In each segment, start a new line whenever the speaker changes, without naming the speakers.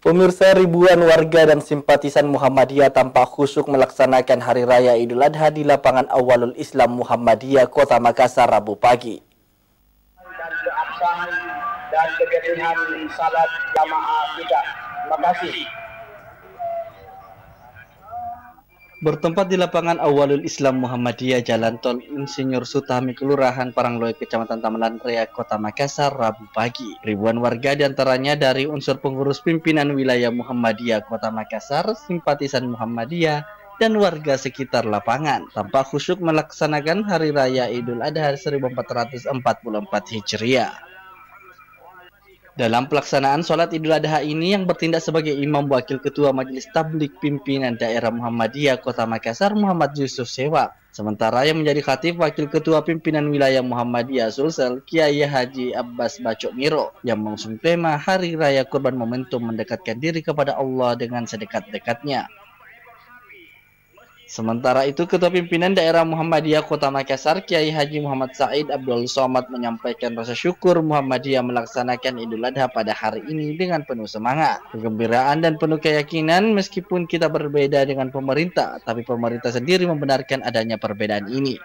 Pemirsa, ribuan warga dan simpatisan Muhammadiyah tampak khusyuk melaksanakan Hari Raya Idul Adha di lapangan Awalul Islam Muhammadiyah, Kota Makassar, Rabu pagi.
Dan keabsahan dan kebersihan salat jamaah kita. Terima kasih.
Bertempat di lapangan Awalul Islam Muhammadiyah, Jalan Tol Insinyur Sutami, Kelurahan Parangloe, Kecamatan Tamelan Raya, Kota Makassar, Rabu pagi. Ribuan warga diantaranya dari unsur pengurus pimpinan wilayah Muhammadiyah Kota Makassar, simpatisan Muhammadiyah, dan warga sekitar lapangan tampak khusyuk melaksanakan Hari Raya Idul Adha 1444 Hijriah. Dalam pelaksanaan sholat Idul Adha ini yang bertindak sebagai imam wakil ketua Majelis Tablik Pimpinan Daerah Muhammadiyah Kota Makassar, Muhammad Yusuf Sewak. Sementara yang menjadi khatib wakil ketua pimpinan wilayah Muhammadiyah Sulsel, Kiai Haji Abbas Bacok Miro, yang mengusung tema Hari Raya Kurban momentum mendekatkan diri kepada Allah dengan sedekat-dekatnya. Sementara itu, Ketua Pimpinan Daerah Muhammadiyah Kota Makassar, Kiai Haji Muhammad Said Abdul Somad menyampaikan rasa syukur Muhammadiyah melaksanakan Idul Adha pada hari ini dengan penuh semangat, kegembiraan dan penuh keyakinan meskipun kita berbeda dengan pemerintah, tapi pemerintah sendiri membenarkan adanya perbedaan ini.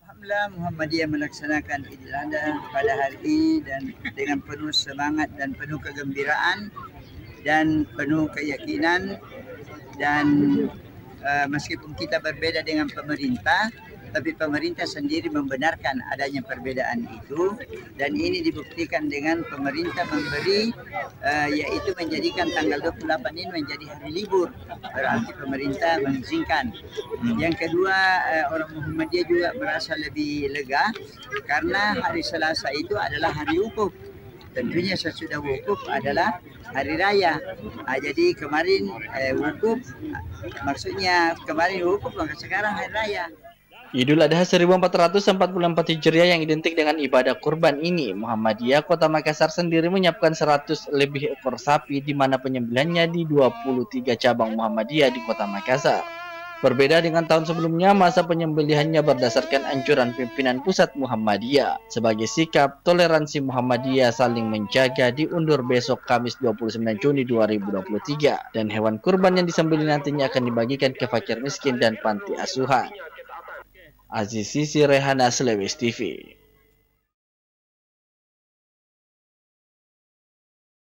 Alhamdulillah, Muhammadiyah melaksanakan Idul Adha pada hari ini dan dengan penuh semangat dan penuh kegembiraan dan penuh keyakinan, dan meskipun kita berbeda dengan pemerintah, tapi pemerintah sendiri membenarkan adanya perbedaan itu, dan ini dibuktikan dengan pemerintah memberi yaitu menjadikan tanggal 28 ini menjadi hari libur, berarti pemerintah mengizinkan. Yang kedua, orang Muhammadiyah juga merasa lebih lega karena hari Selasa itu adalah hari wukuf. Tentunya sesudah wukuf adalah hari raya. Jadi kemarin wukuf, maksudnya kemarin wukuf, maka sekarang hari raya.
Idul Adha 1444 Hijriah yang identik dengan ibadah kurban ini, Muhammadiyah Kota Makassar sendiri menyiapkan 100 lebih ekor sapi, di mana penyembelihannya di 23 cabang Muhammadiyah di Kota Makassar. Berbeda dengan tahun sebelumnya, masa penyembelihannya berdasarkan anjuran pimpinan pusat Muhammadiyah. Sebagai sikap toleransi Muhammadiyah saling menjaga, diundur besok Kamis 29 Juni 2023. Dan hewan kurban yang disembelih nantinya akan dibagikan ke fakir miskin dan panti asuhan. Aziz Sisi, Rehana, Slewis TV.